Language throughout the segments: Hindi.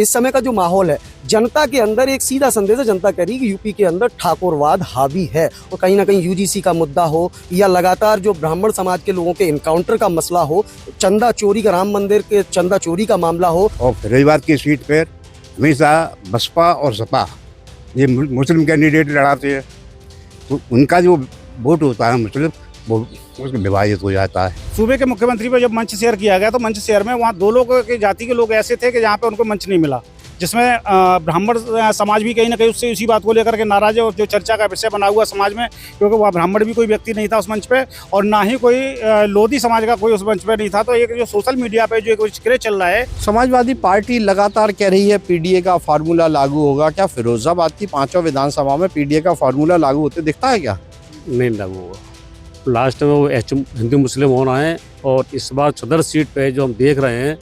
इस समय का जो माहौल है, जनता के अंदर एक सीधा संदेश है, जनता कह रही है कि यूपी के अंदर ठाकुरवाद हावी है। और कहीं ना कहीं यूजीसी का मुद्दा हो या लगातार जो ब्राह्मण समाज के लोगों के इनकाउंटर का मसला हो, चंदा चोरी का, राम मंदिर के चंदा चोरी का मामला हो, और फरीदाबाद की सीट पर हमेशा बसपा और सपा ये मुस्लिम कैंडिडेट लड़ाते हैं, तो उनका जो वोट होता है मुस्लिम, वो उसमें विभाजित हो जाता है। सूबे के मुख्यमंत्री पर जब मंच शेयर किया गया तो मंच शेयर में वहाँ 2 लोगों की जाति के लोग ऐसे थे कि जहाँ पे उनको मंच नहीं मिला, जिसमें ब्राह्मण समाज भी कहीं ना कहीं उससे उसी बात को लेकर के नाराज है और जो चर्चा का विषय बना हुआ समाज में, क्योंकि वहाँ ब्राह्मण भी कोई व्यक्ति नहीं था उस मंच पे और ना ही कोई लोधी समाज का कोई उस मंच पे नहीं था। तो एक जो सोशल मीडिया पे जो एक विक्रय चल रहा है, समाजवादी पार्टी लगातार कह रही है पीडीए का फार्मूला लागू होगा। क्या फिरोजाबाद की 5 विधानसभा में पीडीए का फार्मूला लागू होते दिखता है क्या? नहीं लागू होगा। लास्ट में वो हिंदू मुस्लिम होना है और इस बार सदर सीट पे जो हम देख रहे हैं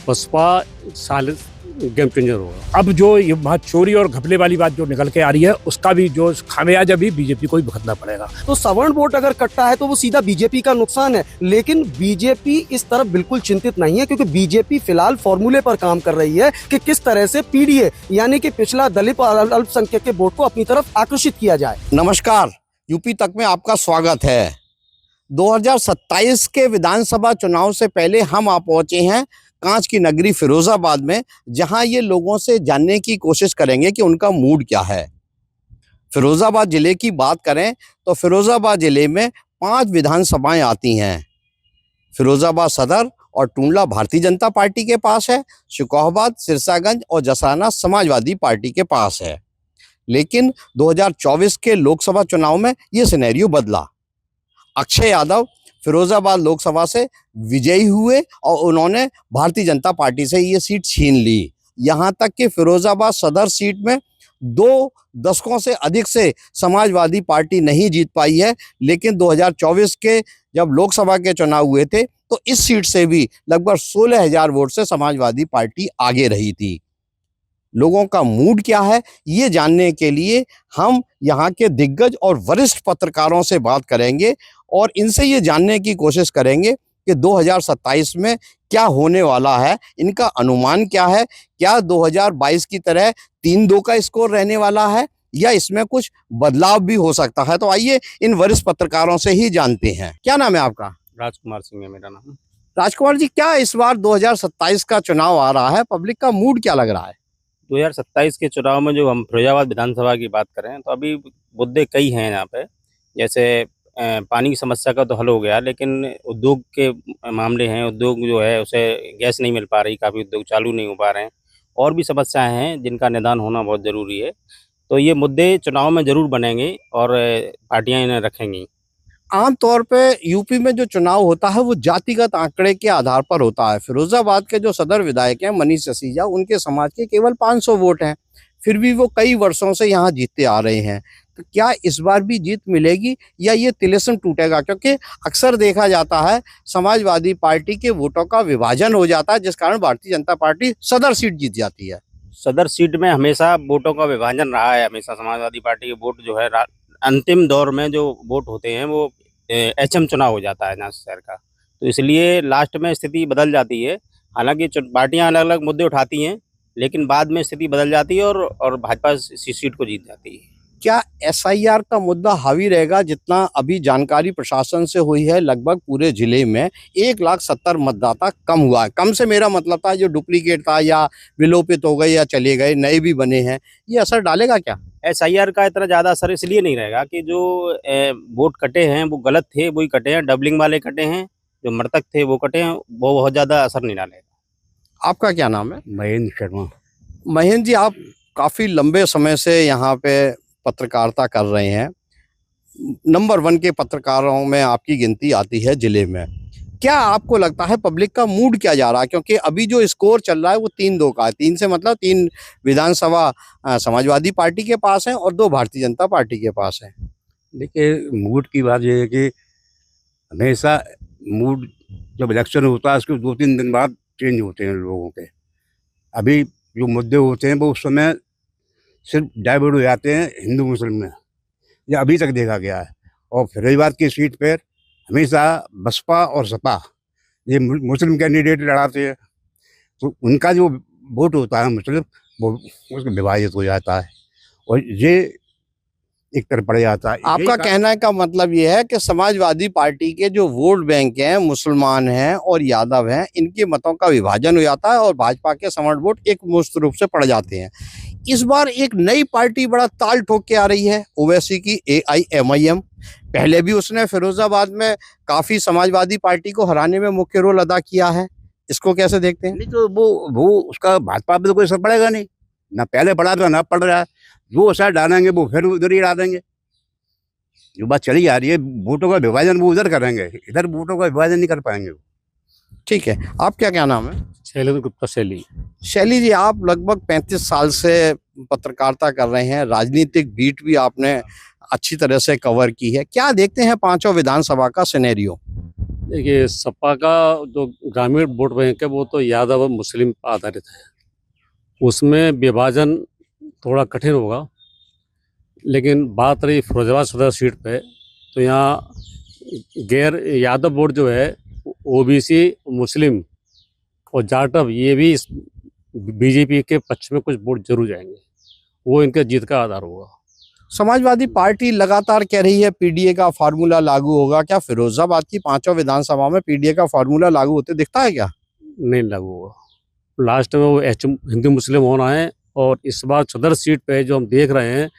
बसपा साल गेम चेंजर होगा। अब जो ये बात चोरी और घपले वाली बात जो निकल के आ रही है, उसका भी जो खामियाजा भी बीजेपी को ही भुगतना पड़ेगा। तो सवर्ण वोट अगर कटता है तो वो सीधा बीजेपी का नुकसान है। लेकिन बीजेपी इस तरफ बिल्कुल चिंतित नहीं है, क्योंकि बीजेपी फिलहाल फॉर्मूले पर काम कर रही है कि किस तरह से पीडीए यानी कि पिछला दलित और अल्पसंख्यक के वोट को अपनी तरफ आकर्षित किया जाए। नमस्कार, यूपी तक में आपका स्वागत है। 2027 के विधानसभा चुनाव से पहले हम आ पहुंचे हैं कांच की नगरी फिरोजाबाद में, जहां ये लोगों से जानने की कोशिश करेंगे कि उनका मूड क्या है। फिरोजाबाद जिले की बात करें तो फिरोजाबाद जिले में 5 विधानसभाएं आती हैं। फिरोजाबाद सदर और टूंडला भारतीय जनता पार्टी के पास है, शिकोहाबाद, सिरसागंज और जसाना समाजवादी पार्टी के पास है। लेकिन 2024 के लोकसभा चुनाव में ये सिनेरियो बदला। अक्षय यादव फिरोजाबाद लोकसभा से विजयी हुए और उन्होंने भारतीय जनता पार्टी से ये सीट छीन ली। यहाँ तक कि फिरोजाबाद सदर सीट में 2 दशकों से अधिक से समाजवादी पार्टी नहीं जीत पाई है। लेकिन 2024 के जब लोकसभा के चुनाव हुए थे तो इस सीट से भी लगभग 16,000 वोट से समाजवादी पार्टी आगे रही थी। लोगों का मूड क्या है, ये जानने के लिए हम यहाँ के दिग्गज और वरिष्ठ पत्रकारों से बात करेंगे और इनसे ये जानने की कोशिश करेंगे कि 2027 में क्या होने वाला है, इनका अनुमान क्या है। क्या 2022 की तरह 3-2 का स्कोर रहने वाला है या इसमें कुछ बदलाव भी हो सकता है? तो आइए इन वरिष्ठ पत्रकारों से ही जानते हैं। क्या नाम है आपका? राजकुमार सिंह है मेरा नाम। राजकुमार जी, क्या इस बार 2027 का चुनाव आ रहा है, पब्लिक का मूड क्या लग रहा है? 2027 के चुनाव में जो हम फिरोजाबाद विधानसभा की बात करें तो अभी मुद्दे कई हैं यहाँ पे। जैसे पानी की समस्या का तो हल हो गया, लेकिन उद्योग के मामले हैं। उद्योग जो है उसे गैस नहीं मिल पा रही, काफ़ी उद्योग चालू नहीं हो पा रहे हैं। और भी समस्याएं हैं जिनका निदान होना बहुत ज़रूरी है। तो ये मुद्दे चुनाव में ज़रूर बनेंगे और पार्टियां इन्हें रखेंगी। आमतौर पे यूपी में जो चुनाव होता है वो जातिगत आंकड़े के आधार पर होता है। फिरोजाबाद के जो सदर विधायक हैं मनीष सिसोदिया, उनके समाज के केवल 500 वोट हैं, फिर भी वो कई वर्षों से यहाँ जीतते आ रहे हैं। तो क्या इस बार भी जीत मिलेगी या ये तिलिस्म टूटेगा? क्योंकि अक्सर देखा जाता है समाजवादी पार्टी के वोटों का विभाजन हो जाता है, जिस कारण भारतीय जनता पार्टी सदर सीट जीत जाती है। सदर सीट में हमेशा वोटों का विभाजन रहा है। हमेशा समाजवादी पार्टी के वोट जो है अंतिम दौर में जो वोट होते हैं वो एचएम चुनाव हो जाता है ना शहर का, तो इसलिए लास्ट में स्थिति बदल जाती है। हालांकि पार्टियां अलग अलग मुद्दे उठाती हैं, लेकिन बाद में स्थिति बदल जाती है और भाजपा इसी सीट को जीत जाती है। क्या एसआईआर का मुद्दा हावी रहेगा? जितना अभी जानकारी प्रशासन से हुई है, लगभग पूरे जिले में 1,70,000 मतदाता कम हुआ है। कम से मेरा मतलब था जो डुप्लीकेट था या विलोपित हो गए या चले गए, नए भी बने हैं, ये असर डालेगा क्या? एसआईआर का इतना ज़्यादा असर इसलिए नहीं रहेगा कि जो वोट कटे हैं वो गलत थे, वही कटे हैं। डबलिंग वाले कटे हैं, जो मृतक थे वो कटे हैं, वो बहुत ज़्यादा असर नहीं डालेगा। आपका क्या नाम है? महेंद्र शर्मा। महेंद्र जी, आप काफ़ी लंबे समय से यहाँ पे पत्रकारिता कर रहे हैं, नंबर 1 के पत्रकारों में आपकी गिनती आती है जिले में। क्या आपको लगता है पब्लिक का मूड क्या जा रहा है? क्योंकि अभी जो स्कोर चल रहा है वो 3-2 का है। 3 से मतलब 3 विधानसभा समाजवादी पार्टी के पास है और 2 भारतीय जनता पार्टी के पास है। देखिए, मूड की बात यह है कि हमेशा मूड जब इलेक्शन होता है उसके 2-3 दिन बाद चेंज होते हैं लोगों के। अभी जो मुद्दे होते हैं वो उस समय सिर्फ डाइवर्ट हो जाते हैं हिंदू मुस्लिम में, ये अभी तक देखा गया है। और फरीदाबाद की सीट पर हमेशा बसपा और सपा ये मुस्लिम कैंडिडेट लड़ाते हैं, तो उनका जो वोट होता है मुस्लिम, वो उसमें विभाजित हो जाता है और ये एक तरफ पड़ जाता है। आपका कहने का मतलब ये है कि समाजवादी पार्टी के जो वोट बैंक हैं, मुसलमान हैं और यादव हैं, इनके मतों का विभाजन हो जाता है और भाजपा के समर्थ वोट एक मुश्त रूप से पड़ जाते हैं। इस बार एक नई पार्टी बड़ा ताल ठोक के आ रही है, ओवैसी की AIMIM। पहले भी उसने फिरोजाबाद में काफी समाजवादी पार्टी को हराने में मुख्य रोल अदा किया है। इसको कैसे देखते हैं? नहीं तो वो उसका भाजपा पे तो कोई असर पड़ेगा नहीं, ना पहले पड़ा था ना पड़ रहा है। जो असर डालेंगे वो फिर उधर ही डालेंगे। जो बात चली आ रही है वोटों का विभाजन वो उधर करेंगे, इधर वोटों का विभाजन नहीं कर पाएंगे। ठीक है, आप क्या नाम है? शैलेंद्र गुप्ता शैली। शैली जी, आप लगभग 35 साल से पत्रकारिता कर रहे हैं, राजनीतिक बीट भी आपने अच्छी तरह से कवर की है। क्या देखते हैं पांचों विधानसभा का सिनेरियो? देखिए, सपा का जो ग्रामीण वोट बैंक है वो तो यादव और मुस्लिम पर आधारित है, उसमें विभाजन थोड़ा कठिन होगा। लेकिन बात रही फिरोजाबाद सदर सीट पे, तो यहाँ गैर यादव वोट जो है OBC, मुस्लिम और जाटव, ये भी बीजेपी के पक्ष में कुछ वोट जरूर जाएंगे, वो इनके जीत का आधार होगा। समाजवादी पार्टी लगातार कह रही है PDA का फार्मूला लागू होगा। क्या फिरोजाबाद की पांचों विधानसभा में PDA का फार्मूला लागू होते दिखता है क्या? नहीं लागू होगा। लास्ट में वो हिंदू मुस्लिम होना है। और इस बार सदर सीट पे जो हम देख रहे हैं,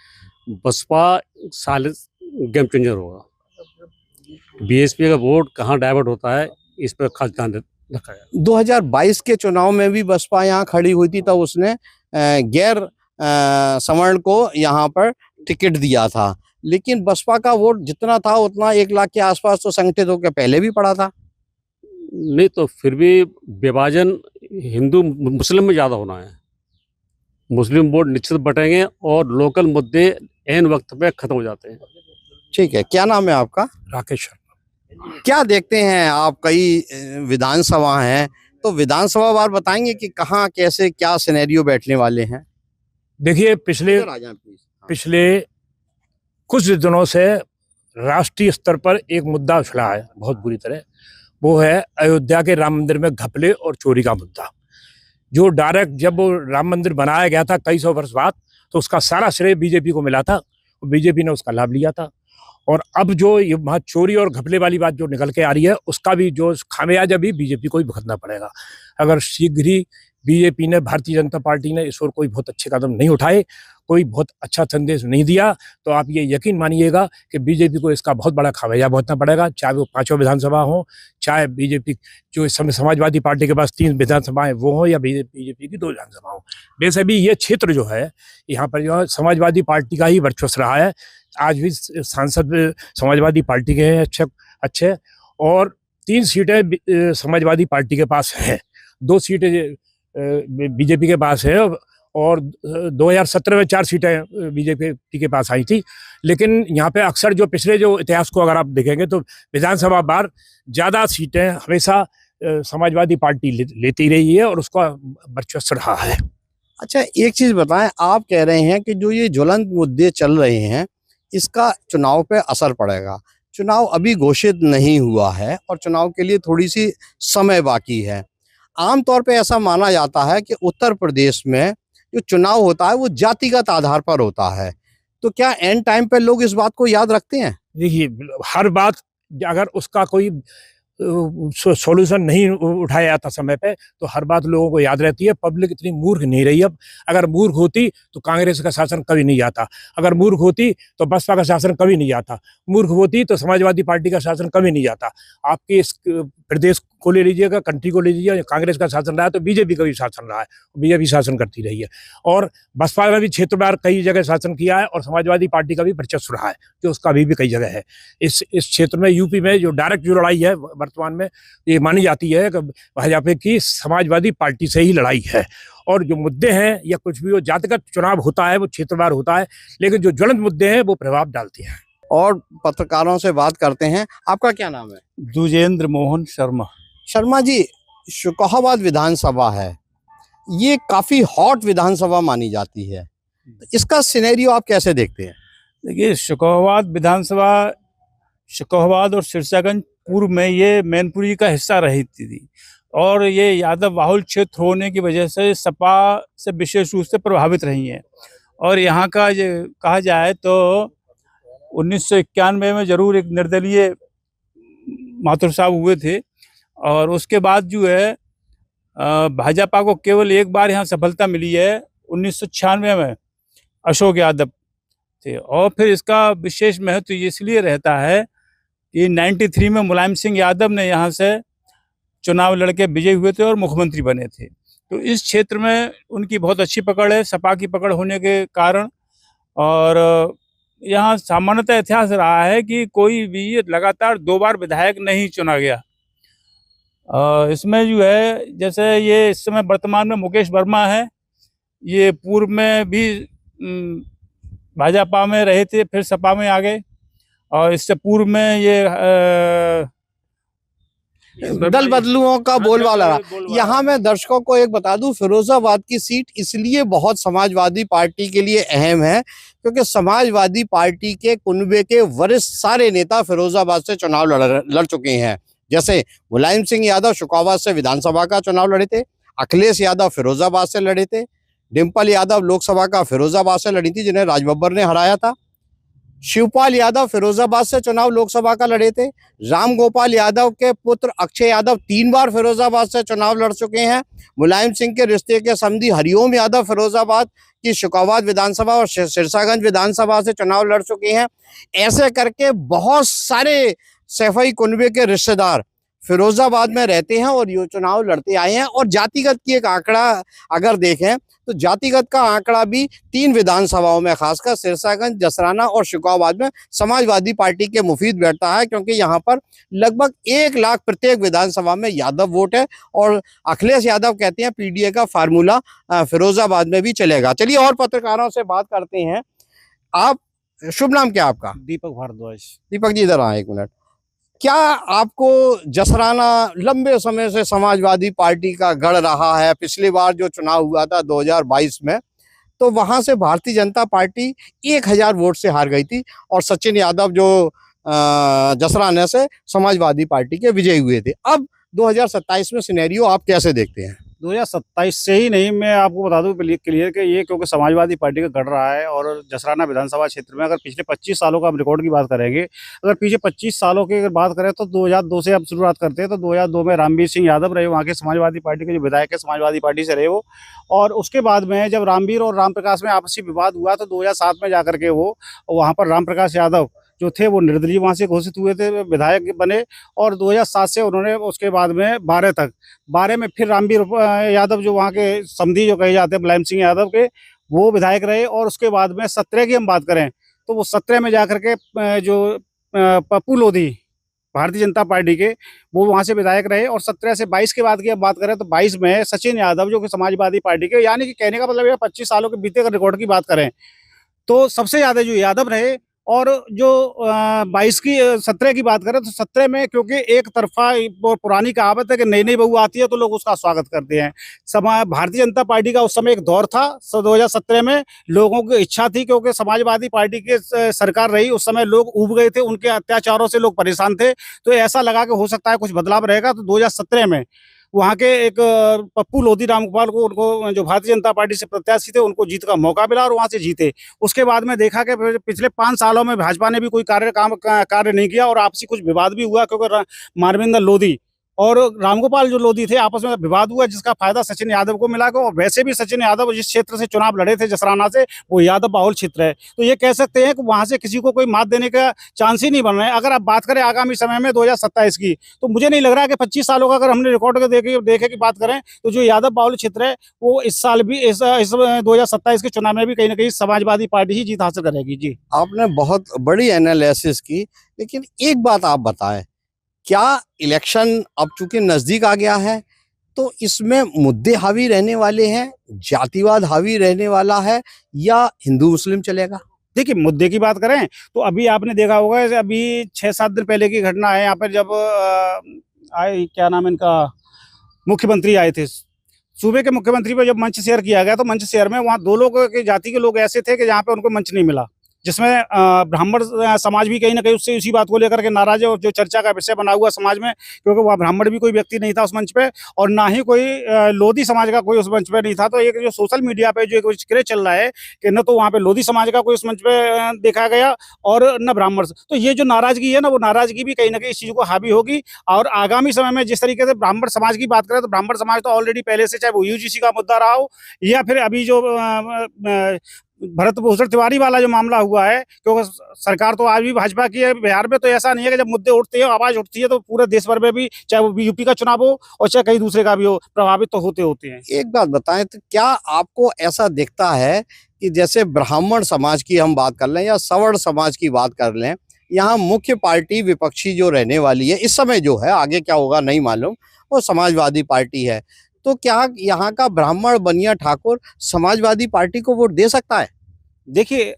बसपा साल गेम चेंजर होगा। BSP का वोट कहाँ डाइवर्ट होता है, इस पर खास ध्यान रखा है। 2022 के चुनाव में भी बसपा यहाँ खड़ी हुई थी, तब उसने गैर सवर्ण को यहाँ पर टिकट दिया था। लेकिन बसपा का वोट जितना था उतना 1 लाख के आसपास तो संगठित होकर पहले भी पड़ा था। नहीं तो फिर भी विभाजन हिंदू मुस्लिम में ज़्यादा होना है। मुस्लिम वोट निश्चित बटेंगे और लोकल मुद्दे ऐन वक्त पे खत्म हो जाते हैं। ठीक है, क्या नाम है आपका? राकेश शर्मा। क्या देखते हैं आप? कई विधानसभा हैं, तो विधानसभा बार बताएंगे कि कहाँ कैसे क्या सिनेरियो बैठने वाले हैं? देखिए, पिछले कुछ दिनों से राष्ट्रीय स्तर पर एक मुद्दा उछला है बहुत बुरी तरह। वो है अयोध्या के राम मंदिर में घपले और चोरी का मुद्दा। जो डायरेक्ट जब वो राम मंदिर बनाया गया था कई सौ वर्ष बाद, तो उसका सारा श्रेय बीजेपी को मिला था और बीजेपी ने उसका लाभ लिया था। और अब जो ये वहाँ चोरी और घपले वाली बात जो निकल के आ रही है, उसका भी जो खामियाजा भी बीजेपी को ही भुगतना पड़ेगा। अगर शीघ्र ही बीजेपी ने, भारतीय जनता पार्टी ने इस ओर कोई बहुत अच्छे कदम नहीं उठाए, कोई बहुत अच्छा संदेश नहीं दिया, तो आप ये यकीन मानिएगा कि बीजेपी को इसका बहुत बड़ा खामियाजा भुगतना पड़ेगा। चाहे वो पांचों विधानसभा हो, चाहे बीजेपी जो इस समय समाजवादी पार्टी के पास 3 विधानसभाएं वो हो, या बीजेपी की 2 विधानसभा हो। वैसे भी ये क्षेत्र जो है, यहाँ पर जो है समाजवादी पार्टी का ही वर्चस्व रहा है। आज भी सांसद समाजवादी पार्टी के हैं अच्छे, और 3 सीटें समाजवादी पार्टी के पास हैं, 2 सीटें बीजेपी के पास है, और 2017 में 4 सीटें बीजेपी के पास आई थी। लेकिन यहाँ पे अक्सर जो पिछले जो इतिहास को अगर आप देखेंगे तो विधानसभा बार ज़्यादा सीटें हमेशा समाजवादी पार्टी लेती रही है और उसका वर्चस्व रहा है। अच्छा, एक चीज बताएं, आप कह रहे हैं कि जो ये ज्वलंत मुद्दे चल रहे हैं, इसका चुनाव पे असर पड़ेगा। चुनाव अभी घोषित नहीं हुआ है और चुनाव के लिए थोड़ी सी समय बाकी है। आमतौर पे ऐसा माना जाता है कि उत्तर प्रदेश में जो चुनाव होता है वो जातिगत आधार पर होता है, तो क्या एंड टाइम पे लोग इस बात को याद रखते हैं? देखिए, हर बात अगर उसका कोई सॉल्यूशन नहीं उठाया जाता समय पे, तो हर बात लोगों को याद रहती है। पब्लिक इतनी मूर्ख नहीं रही अब। अगर मूर्ख होती तो कांग्रेस का शासन कभी नहीं आता, अगर मूर्ख होती तो बसपा का शासन कभी नहीं आता, मूर्ख होती तो समाजवादी पार्टी का शासन कभी नहीं आता। आपके इस प्रदेश को ले लीजिएगा, कंट्री को ले लीजिएगा, कांग्रेस का शासन रहा है तो बीजेपी का भी शासन रहा है, बीजेपी शासन करती रही है। और बसपा ने भी क्षेत्रवार कई जगह शासन किया है और समाजवादी पार्टी का भी वर्चस्व रहा है, जो उसका अभी भी कई जगह है। इस क्षेत्र में यूपी में जो डायरेक्ट जो लड़ाई है वर्तमान में, ये मानी जाती है कि भाजपा की समाजवादी पार्टी से ही लड़ाई है। और जो मुद्दे हैं या कुछ भी, वो जातिगत चुनाव होता है, वो क्षेत्रवार होता है, लेकिन जो ज्वलंत मुद्दे हैं वो प्रभाव डालते हैं। और पत्रकारों से बात करते हैं। आपका क्या नाम है? दुजेंद्र मोहन शर्मा। शर्मा जी, शुकोहाबाद विधानसभा है, ये काफी हॉट विधानसभा मानी जाती है, इसका सिनेरियो आप कैसे देखते हैं? देखिए, शुकोहाबाद विधानसभा, शुकोहाबाद और सिरसागंज पूर्व में ये मैनपुरी का हिस्सा रही थी और ये यादव बाहुल क्षेत्र होने की वजह से सपा से विशेष रूप से प्रभावित रही हैं। और यहाँ का ये कहा जाए तो 1991 में जरूर एक निर्दलीय माथुर साहब हुए थे, और उसके बाद जो है भाजपा को केवल एक बार यहाँ सफलता मिली है 1996 में, अशोक यादव थे। और फिर इसका विशेष महत्व इसलिए रहता है कि 93 में मुलायम सिंह यादव ने यहाँ से चुनाव लड़के विजयी हुए थे और मुख्यमंत्री बने थे। तो इस क्षेत्र में उनकी बहुत अच्छी पकड़ है, सपा की पकड़ होने के कारण। और यहाँ सामान्यतः इतिहास रहा है कि कोई भी लगातार 2 बार विधायक नहीं चुना गया। इसमें जो है जैसे ये इस समय वर्तमान में मुकेश वर्मा है, ये पूर्व में भी भाजपा में रहे थे, फिर सपा में आ गए। और इससे पूर्व में ये दल बदलुओं का बोलबाला रहा। यहाँ मैं दर्शकों को एक बता दूं, फिरोजाबाद की सीट इसलिए बहुत समाजवादी पार्टी के लिए अहम है क्योंकि समाजवादी पार्टी के कुनबे के वरिष्ठ सारे नेता फिरोजाबाद से चुनाव लड़ चुके हैं। जैसे मुलायम सिंह यादव शुकाबाद से विधानसभा का चुनाव लड़े थे, अखिलेश यादव फिरोजाबाद से लड़े थे, डिम्पल यादव लोकसभा का फिरोजाबाद से लड़ी थी जिन्हें राज बब्बर ने हराया था, शिवपाल यादव फिरोजाबाद से चुनाव लोकसभा का लड़े थे, राम गोपाल यादव के पुत्र अक्षय यादव 3 बार फिरोजाबाद से चुनाव लड़ चुके हैं, मुलायम सिंह के रिश्ते के समधी हरिओम यादव फिरोजाबाद की शुकाबाद विधानसभा और सिरसागंज विधानसभा से चुनाव लड़ चुके हैं। ऐसे करके बहुत सारे सैफई कुनबे के रिश्तेदार फिरोजाबाद में रहते हैं और ये चुनाव लड़ते आए हैं। और जातिगत की एक आंकड़ा अगर देखें तो जातिगत का आंकड़ा भी 3 विधानसभाओं में खासकर सिरसागंज, जसराना और शुकाबाद में समाजवादी पार्टी के मुफीद बैठता है क्योंकि यहाँ पर लगभग 1 लाख प्रत्येक विधानसभा में यादव वोट है। और अखिलेश यादव कहते हैं पीडीए का फार्मूला फिरोजाबाद में भी चलेगा। चलिए और पत्रकारों से बात करते हैं। आप, शुभ नाम क्या आपका? दीपक भारद्वाज। दीपक जी इधर आए 1 मिनट। क्या आपको जसराना लंबे समय से समाजवादी पार्टी का गढ़ रहा है? पिछली बार जो चुनाव हुआ था 2022 में तो वहां से भारतीय जनता पार्टी 1000 वोट से हार गई थी और सचिन यादव जो जसराना से समाजवादी पार्टी के विजयी हुए थे। अब 2027 में सिनेरियो आप कैसे देखते हैं? 2027 से ही नहीं, मैं आपको बता दूं क्लियर कि ये क्योंकि समाजवादी पार्टी का गढ़ रहा है। और जसराना विधानसभा क्षेत्र में अगर पिछले 25 सालों का हम रिकॉर्ड की बात करेंगे, अगर पीछे 25 सालों की अगर बात करें तो 2002 से अब शुरुआत करते हैं तो 2002 में रामवीर सिंह यादव रहे वहाँ के समाजवादी पार्टी के जो विधायक है, समाजवादी पार्टी से रहे वो। और उसके बाद में जब रामवीर और रामप्रकाश में आपसी विवाद हुआ तो 2007 में जाकर के वो वहाँ पर रामप्रकाश यादव जो थे वो निर्दलीय वहाँ से घोषित हुए थे, विधायक बने। और 2007 से उन्होंने उसके बाद में 12 में फिर रामवीर यादव जो वहाँ के समधी जो कहे जाते हैं मुलायम सिंह यादव के, वो विधायक रहे। और उसके बाद में 17 की हम बात करें तो वो 17 में जाकर के जो पप्पू लोधी भारतीय जनता पार्टी के, वो वहाँ से विधायक रहे। और 17 से 22 के बाद की अब बात करें तो 22 में सचिन यादव जो कि समाजवादी पार्टी के, यानी कि कहने का मतलब ये 25 सालों के बीते रिकॉर्ड की बात करें तो सबसे ज़्यादा जो यादव रहे। और जो 17 की बात करें तो 17 में क्योंकि एक तरफा पुरानी कहावत है कि नई नई बहू आती है तो लोग उसका स्वागत करते हैं। भारतीय जनता पार्टी का उस समय एक दौर था 2017 में, लोगों की इच्छा थी क्योंकि समाजवादी पार्टी की सरकार रही उस समय, लोग उब गए थे, उनके अत्याचारों से लोग परेशान थे। तो ऐसा लगा कि हो सकता है कुछ बदलाव रहेगा। तो 2017 में वहाँ के एक पप्पू लोधी रामगोपाल को, उनको जो भारतीय जनता पार्टी से प्रत्याशी थे, उनको जीत का मौका मिला और वहाँ से जीते। उसके बाद में देखा कि पिछले 5 सालों में भाजपा ने भी कोई कार्य नहीं किया और आपसी कुछ विवाद भी हुआ क्योंकि मानवेंद्र लोधी और रामगोपाल जो लोधी थे आपस में विवाद हुआ जिसका फायदा सचिन यादव को मिला। और वैसे भी सचिन यादव जिस क्षेत्र से चुनाव लड़े थे जसराना से, वो यादव बाहुल क्षेत्र है। तो ये कह सकते हैं कि वहां से किसी को कोई मात देने का चांस ही नहीं बन रहा है। अगर आप बात करें आगामी समय में 2027 की, तो मुझे नहीं लग रहा है कि 25 सालों का अगर हमने रिकॉर्ड देखे की बात करें तो जो यादव बाहुल क्षेत्र है वो इस साल भी इस 2027 के चुनाव में भी कहीं ना कहीं समाजवादी पार्टी ही जीत हासिल करेगी। जी, आपने बहुत बड़ी एनालिसिस की, लेकिन एक बात आप बताएं, क्या इलेक्शन अब चूंकि नजदीक आ गया है तो इसमें मुद्दे हावी रहने वाले हैं, जातिवाद हावी रहने वाला है या हिंदू मुस्लिम चलेगा? देखिए, मुद्दे की बात करें तो अभी आपने देखा होगा, अभी 6-7 दिन पहले की घटना है। यहाँ पर जब आए, क्या नाम इनका, मुख्यमंत्री आए थे, सूबे के मुख्यमंत्री पर जब मंच शेयर किया गया तो मंच शेयर में वहाँ 2 लोगों की जाति के लोग ऐसे थे कि जहाँ पे उनको मंच नहीं मिला। जिसमें ब्राह्मण समाज भी कहीं ना कहीं उससे उसी बात को लेकर के नाराज है, और जो चर्चा का विषय बना हुआ समाज में, क्योंकि वहाँ ब्राह्मण भी कोई व्यक्ति नहीं था उस मंच पे, और ना ही कोई लोधी समाज का कोई उस मंच पे नहीं था। तो एक जो सोशल मीडिया पे जो एक क्रेज चल रहा है कि न तो वहाँ पे लोधी समाज का कोई उस मंच पे देखा गया और न ब्राह्मण, तो ये जो नाराजगी है ना, वो नाराजगी भी कहीं ना कहीं इस चीज को हावी होगी। और आगामी समय में जिस तरीके से ब्राह्मण समाज की बात करें, तो ब्राह्मण समाज तो ऑलरेडी पहले से, चाहे वो यूजीसी का मुद्दा रहा हो या फिर अभी जो भरत भूषण तिवारी वाला जो मामला हुआ है, क्योंकि सरकार तो आज भी भाजपा की है बिहार में, तो ऐसा नहीं है कि जब मुद्दे उठते हैं, आवाज उठती है, तो पूरे देश भर में भी, चाहे वो यूपी का चुनाव हो और चाहे कहीं दूसरे का भी हो, प्रभावित तो होते हैं। एक बात बताएं, तो क्या आपको ऐसा दिखता है कि जैसे ब्राह्मण समाज की हम बात कर लें या सवर्ण समाज की बात कर लें, यहाँ मुख्य पार्टी विपक्षी जो रहने वाली है इस समय, जो है आगे क्या होगा नहीं मालूम, वो समाजवादी पार्टी है, तो क्या यहाँ का ब्राह्मण बनिया ठाकुर समाजवादी पार्टी को वोट दे सकता है? देखिए,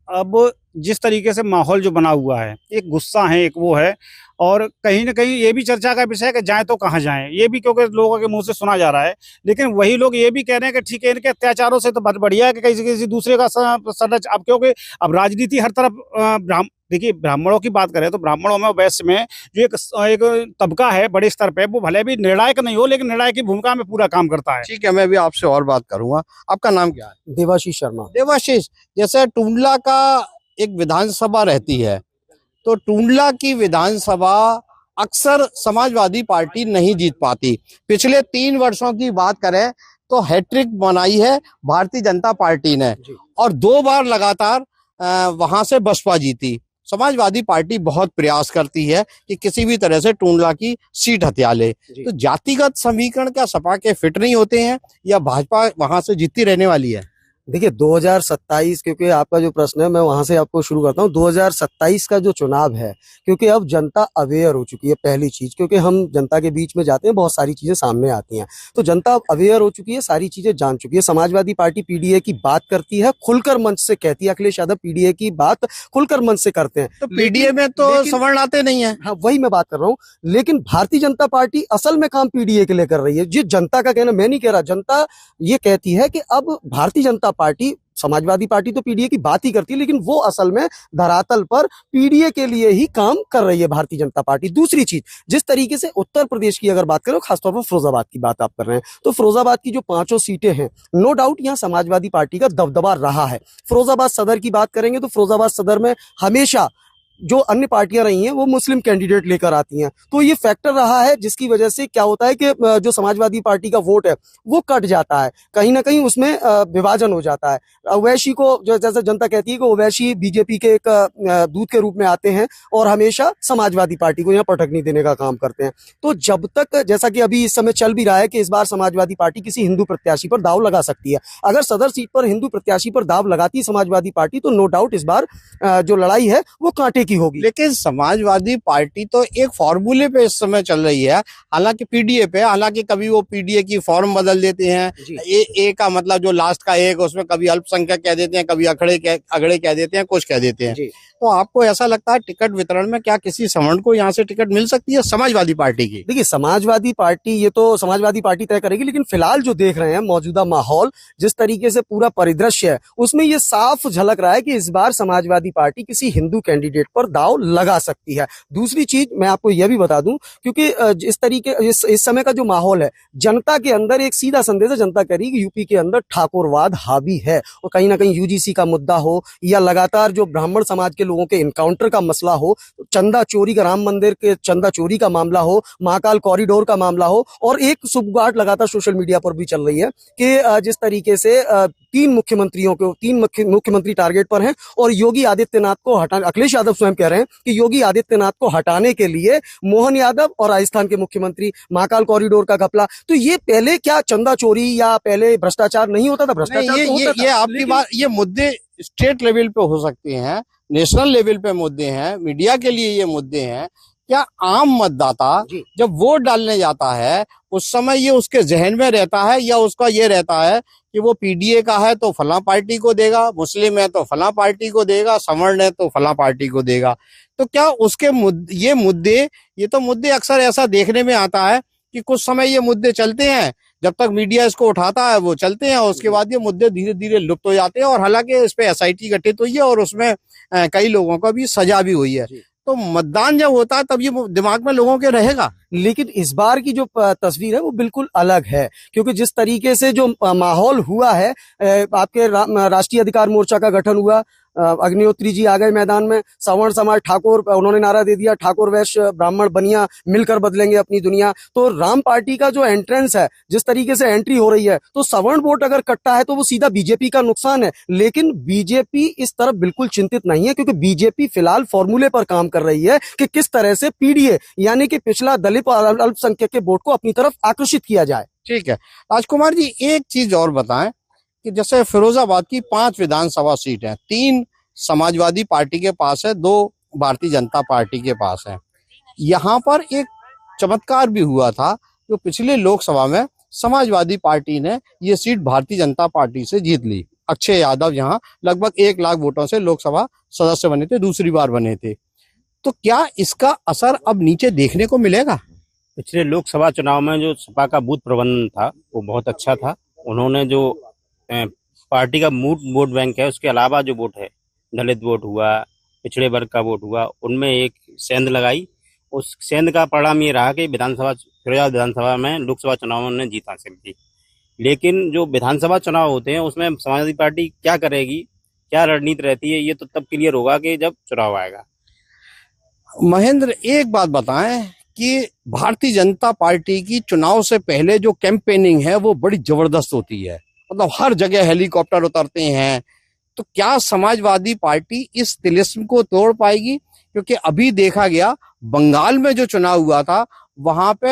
अब जिस तरीके से माहौल जो बना हुआ है, एक गुस्सा है, एक वो है, और कहीं ना कहीं ये भी चर्चा का विषय है कि जाएं तो कहाँ जाएं, ये भी क्योंकि लोगों के मुंह से सुना जा रहा है। लेकिन वही लोग ये भी कह रहे हैं कि ठीक है, इनके अत्याचारों से तो बढ़िया है कि किसी दूसरे का संरच, अब क्योंकि अब राजनीति हर तरफ देखिए, ब्राह्मणों की बात करें तो ब्राह्मणों में वैश्य में जो एक तबका है बड़े स्तर पे, वो भले भी निर्णायक नहीं हो, लेकिन निर्णायक की भूमिका में पूरा काम करता है। ठीक है, मैं भी आपसे और बात करूंगा। आपका नाम क्या है? देवाशीष शर्मा। देवाशीष, जैसे टुंडला का एक विधानसभा रहती है, तो टुंडला की विधानसभा अक्सर समाजवादी पार्टी नहीं जीत पाती। पिछले 3 वर्षों की बात करें तो हैट्रिक बनाई है भारतीय जनता पार्टी ने, और 2 बार लगातार वहां से बसपा जीती। समाजवादी पार्टी बहुत प्रयास करती है कि किसी भी तरह से टुंडला की सीट हथिया ले। तो जातिगत समीकरण क्या सपा के फिट नहीं होते हैं, या भाजपा वहां से जीतती रहने वाली है? देखिए 2027, क्योंकि आपका जो प्रश्न है मैं वहां से आपको शुरू करता हूँ। 2027 का जो चुनाव है, क्योंकि अब जनता अवेयर हो चुकी है, पहली चीज, क्योंकि हम जनता के बीच में जाते हैं, बहुत सारी चीजें सामने आती हैं, तो जनता अवेयर हो चुकी है, सारी चीजें जान चुकी है। समाजवादी पार्टी पीडीए की बात करती है, खुलकर मंच से कहती है। अखिलेश यादव पीडीए की बात खुलकर मंच से करते हैं, तो पीडीए में तो सवर्ण आते नहीं है। हाँ, वही मैं बात कर रहा हूँ। लेकिन भारतीय जनता पार्टी असल में काम पीडीए के लिए कर रही है। जो जनता का कहना, मैं नहीं कह रहा, जनता ये कहती है कि अब भारतीय जनता पार्टी, समाजवादी पार्टी तो पीडीए की बात ही करती है, लेकिन वो असल में धरातल पर पीडीए के लिए ही काम कर रही है भारतीय जनता पार्टी। दूसरी चीज, जिस तरीके से उत्तर प्रदेश की अगर बात करो, खासतौर पर फिरोजाबाद की बात आप कर रहे हैं, तो फिरोजाबाद की जो 5 सीटें हैं, नो डाउट यहाँ समाजवादी पार्टी का दबदबा रहा है। फिरोजाबाद सदर की बात करेंगे तो फिरोजाबाद सदर में हमेशा जो अन्य पार्टियां रही हैं वो मुस्लिम कैंडिडेट लेकर आती हैं, तो ये फैक्टर रहा है, जिसकी वजह से क्या होता है कि जो समाजवादी पार्टी का वोट है वो कट जाता है, कहीं ना कहीं उसमें विभाजन हो जाता है। ओवैसी को, जो जैसे जनता कहती है कि ओवैसी बीजेपी के एक दूत के रूप में आते हैं और हमेशा समाजवादी पार्टी को यहाँ पटकनी देने का काम करते हैं। तो जब तक, जैसा कि अभी इस समय चल भी रहा है कि इस बार समाजवादी पार्टी किसी हिंदू प्रत्याशी पर दाव लगा सकती है, अगर सदर सीट पर हिंदू प्रत्याशी पर दाव लगाती समाजवादी पार्टी, तो नो डाउट इस बार जो लड़ाई है वो कांटे की होगी। लेकिन समाजवादी पार्टी तो एक फॉर्मूले पे इस समय चल रही है, हालांकि पीडीए पे, हालांकि कभी वो पीडीए की फॉर्म बदल देते हैं, ए का मतलब जो लास्ट का एक, उसमें कभी अल्पसंख्यक कह देते हैं, कभी अगड़े कह देते हैं, कुछ कह देते हैं। तो आपको ऐसा लगता है टिकट वितरण में क्या किसी सवर्ण को यहाँ से टिकट मिल सकती है समाजवादी पार्टी की? देखिए, समाजवादी पार्टी, ये तो समाजवादी पार्टी तय करेगी, लेकिन फिलहाल जो देख रहे हैं मौजूदा माहौल, जिस तरीके से पूरा परिदृश्य है, उसमें ये साफ झलक रहा है कि इस बार समाजवादी पार्टी किसी हिंदू कैंडिडेट पर दाव लगा सकती है। दूसरी चीज मैं आपको यह भी बता दूं, क्योंकि इस तरीके इस समय का जो माहौल है, जनता के अंदर एक सीधा संदेश है, जनता कह रही है कि यूपी के अंदर ठाकुरवाद हावी है, और कहीं ना कहीं यूजीसी का मुद्दा हो या लगातार जो ब्राह्मण समाज के लोगों के इनकाउंटर का मसला हो, चंदा चोरी का, राम मंदिर के चंदा चोरी का मामला हो, महाकाल कॉरिडोर का मामला हो, और एक सुगबुगाहट लगातार सोशल मीडिया पर भी चल रही है कि जिस तरीके से 3 मुख्यमंत्री टारगेट पर हैं, और योगी आदित्यनाथ को हटाने, अखिलेश यादव स्वयं कह रहे हैं कि योगी आदित्यनाथ को हटाने के लिए मोहन यादव और राजस्थान के मुख्यमंत्री, महाकाल कॉरिडोर का घपला। तो ये पहले क्या चंदा चोरी या पहले भ्रष्टाचार नहीं होता था? भ्रष्टाचार ये आपकी बात, ये मुद्दे स्टेट लेवल पे हो सकते हैं, नेशनल लेवल पे मुद्दे हैं, मीडिया के लिए ये मुद्दे हैं। क्या आम मतदाता जब वोट डालने जाता है उस समय ये उसके जहन में रहता है, या उसका ये रहता है कि वो पीडीए का है तो फला पार्टी को देगा, मुस्लिम है तो फला पार्टी को देगा, सवर्ण है तो फला पार्टी को देगा? तो क्या उसके ये तो मुद्दे अक्सर ऐसा देखने में आता है कि कुछ समय ये मुद्दे चलते हैं, जब तक मीडिया इसको उठाता है वो चलते हैं, और उसके बाद ये मुद्दे धीरे धीरे लुप्त हो जाते हैं। और हालांकि इस पे एसआईटी गठित हुई है और उसमें कई लोगों को भी सजा भी हुई है। तो मतदान जब होता है तब ये दिमाग में लोगों के रहेगा। लेकिन इस बार की जो तस्वीर है वो बिल्कुल अलग है, क्योंकि जिस तरीके से जो माहौल हुआ है, आपके राष्ट्रीय अधिकार मोर्चा का गठन हुआ, अग्निहोत्री जी आ गए मैदान में, सवर्ण समाज ठाकुर, उन्होंने नारा दे दिया ठाकुर वैश्य ब्राह्मण बनिया मिलकर बदलेंगे अपनी दुनिया। तो राम पार्टी का जो एंट्रेंस है, जिस तरीके से एंट्री हो रही है, तो सवर्ण वोट अगर कटता है तो वो सीधा बीजेपी का नुकसान है। लेकिन बीजेपी इस तरफ बिल्कुल चिंतित नहीं है, क्योंकि बीजेपी फिलहाल फॉर्मूले पर काम कर रही है कि किस तरह से पीडीए यानी कि पिछला दलित और अल्पसंख्यक के वोट को अपनी तरफ आकर्षित किया जाए। ठीक है राजकुमार जी, एक चीज और बताएं कि जैसे फिरोजाबाद की 5 विधानसभा सीट है, 3 समाजवादी पार्टी के पास है, 2 भारतीय जनता पार्टी के पास है। यहाँ पर एक चमत्कार भी हुआ था, जो पिछले लोकसभा में समाजवादी पार्टी ने ये सीट भारतीय जनता पार्टी से जीत ली। अक्षय यादव यहाँ लगभग 1 लाख वोटों से लोकसभा सदस्य बने थे, दूसरी बार बने थे। तो क्या इसका असर अब नीचे देखने को मिलेगा? पिछले लोकसभा चुनाव में जो सपा का बूथ प्रबंधन था वो बहुत अच्छा था। उन्होंने जो पार्टी का मूट वोट बैंक है, उसके अलावा जो वोट है, दलित वोट हुआ, पिछड़े वर्ग का वोट हुआ, उनमें एक सेंध लगाई। उस सेंध का परिणाम ये रहा कि फिरोजाबाद विधानसभा में लोकसभा चुनाव में उन्होंने जीत हासिल की। लेकिन जो विधानसभा चुनाव होते हैं उसमें समाजवादी पार्टी क्या करेगी, क्या रणनीति रहती है, ये तो तब क्लियर होगा कि जब चुनाव आएगा। महेंद्र, एक बात बताएं कि भारतीय जनता पार्टी की चुनाव से पहले जो कैंपेनिंग है वो बड़ी जबरदस्त होती है, मतलब हर जगह हेलीकॉप्टर उतरते हैं। तो क्या समाजवादी पार्टी इस तिलिस्म को तोड़ पाएगी? क्योंकि अभी देखा गया बंगाल में जो चुनाव हुआ था वहां पे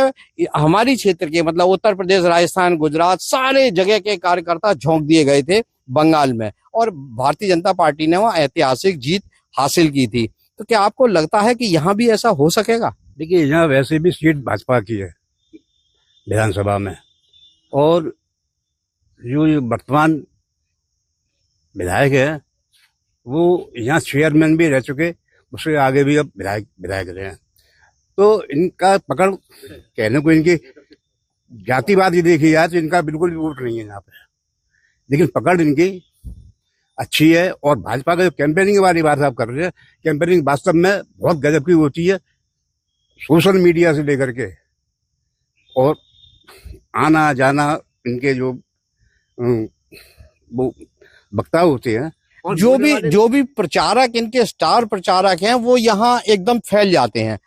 हमारी क्षेत्र के, मतलब उत्तर प्रदेश, राजस्थान, गुजरात, सारे जगह के कार्यकर्ता झोंक दिए गए थे बंगाल में, और भारतीय जनता पार्टी ने वहां ऐतिहासिक जीत हासिल की थी। तो क्या आपको लगता है कि यहाँ भी ऐसा हो सकेगा? देखिए, यहाँ वैसे भी सीट भाजपा की है विधानसभा में, और जो वर्तमान विधायक है वो यहाँ चेयरमैन भी रह चुके, उससे आगे भी अब विधायक रहे हैं। तो इनका पकड़, कहने को इनकी जातिवाद ही देखी जाए तो इनका बिल्कुल भी वोट नहीं है यहाँ पे, लेकिन पकड़ इनकी अच्छी है। और भाजपा का जो कैंपेनिंग के बारे में बात आप कर रहे हैं, कैंपेनिंग वास्तव में बहुत गजब की होती है, सोशल मीडिया से लेकर के और आना जाना, इनके जो वो वक्ता होते हैं और जो भी प्रचारक, इनके स्टार प्रचारक हैं, वो यहाँ एकदम फैल जाते हैं।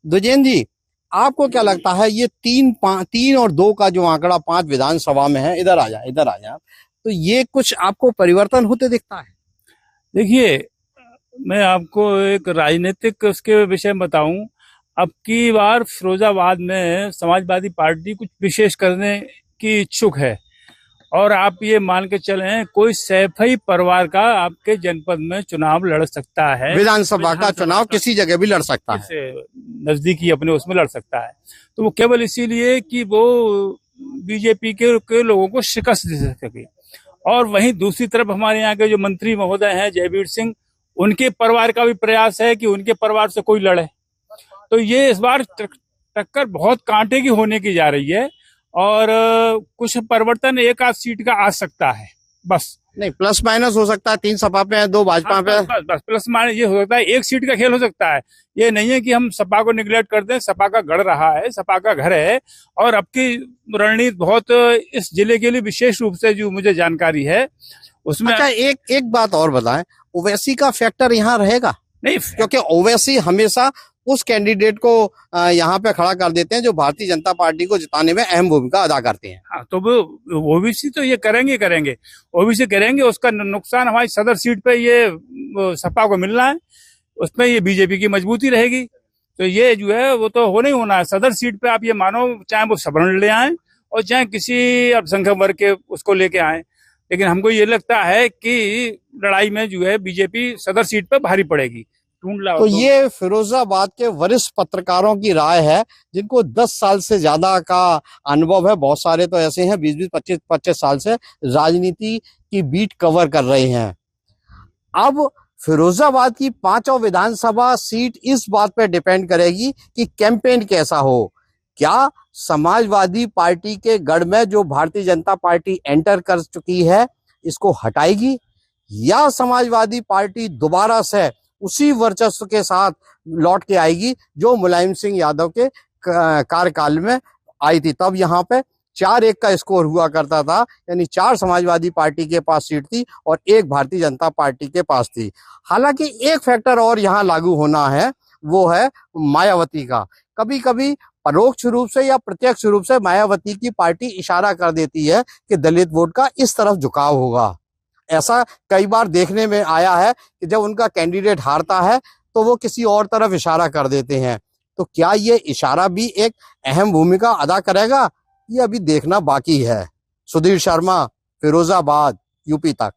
द्विजेंद्र जी, आपको क्या लगता है ये 3 और 2 का जो आंकड़ा 5 विधानसभा में है, इधर आ जा, तो ये कुछ आपको परिवर्तन होते दिखता है? देखिए, मैं आपको एक राजनीतिक उसके विषय में बताऊं। अब की बार फिरोजाबाद में समाजवादी पार्टी कुछ विशेष करने की इच्छुक है, और आप ये मान के चलें कोई सैफई परिवार का आपके जनपद में चुनाव लड़ सकता है। विधानसभा का चुनाव किसी जगह भी लड़ सकता है, नजदीकी अपने उसमें लड़ सकता है। तो वो केवल इसीलिए कि वो बीजेपी के लोगों को शिकस्त दे सके। और वहीं दूसरी तरफ हमारे यहाँ के जो मंत्री महोदय हैं जयवीर सिंह, उनके परिवार का भी प्रयास है कि उनके परिवार से कोई लड़े। तो ये इस बार टक्कर बहुत कांटे की होने की जा रही है, और कुछ परिवर्तन 1-8 सीट का आ सकता है, बस। नहीं, प्लस माइनस हो सकता है, 3 सपा पे है, 2 भाजपा पे। बस प्लस माइनस ये हो सकता है, 1 सीट का खेल हो सकता है। ये नहीं है कि हम सपा को निगलेक्ट कर दें, सपा का गढ़ रहा है, सपा का घर है, और अब की रणनीति बहुत इस जिले के लिए विशेष रूप से जो मुझे जानकारी है उसमें। अच्छा, एक बात और बताएं, ओवैसी का फैक्टर यहाँ रहेगा? नहीं, क्योंकि ओवैसी हमेशा उस कैंडिडेट को यहाँ पे खड़ा कर देते हैं जो भारतीय जनता पार्टी को जिताने में अहम भूमिका अदा करते हैं। हाँ, तो वो ओबीसी तो ये करेंगे, ओबीसी करेंगे। उसका नुकसान हमारी सदर सीट पे ये सपा को मिलना है, उसमें ये बीजेपी की मजबूती रहेगी। तो ये जो है वो तो होना ही होना है। सदर सीट पे आप ये मानो, चाहे वो सवर्ण ले आए और चाहे किसी अल्पसंख्यक वर्ग के उसको लेके आए, लेकिन हमको ये लगता है कि लड़ाई में जो है बीजेपी सदर सीट पे भारी पड़ेगी। तो ये फिरोजाबाद के वरिष्ठ पत्रकारों की राय है, जिनको 10 साल से ज्यादा का अनुभव है। बहुत सारे तो ऐसे हैं 20-20, 25-25 साल से राजनीति की बीट कवर कर रहे हैं। अब फिरोजाबाद की 5 विधानसभा सीट इस बात पर डिपेंड करेगी कि कैंपेन कैसा हो, क्या समाजवादी पार्टी के गढ़ में जो भारतीय जनता पार्टी एंटर कर चुकी है इसको हटाएगी, या समाजवादी पार्टी दोबारा से उसी वर्चस्व के साथ लौट के आएगी जो मुलायम सिंह यादव के कार्यकाल में आई थी। तब यहाँ पे 4-1 का स्कोर हुआ करता था, यानी 4 समाजवादी पार्टी के पास सीट थी और 1 भारतीय जनता पार्टी के पास थी। हालांकि एक फैक्टर और यहाँ लागू होना है, वो है मायावती का। कभी कभी परोक्ष रूप से या प्रत्यक्ष रूप से मायावती की पार्टी इशारा कर देती है कि दलित वोट का इस तरफ झुकाव होगा। ऐसा कई बार देखने में आया है कि जब उनका कैंडिडेट हारता है तो वो किसी और तरफ इशारा कर देते हैं। तो क्या ये इशारा भी एक अहम भूमिका अदा करेगा, ये अभी देखना बाकी है। सुधीर शर्मा, फिरोजाबाद, यूपी तक।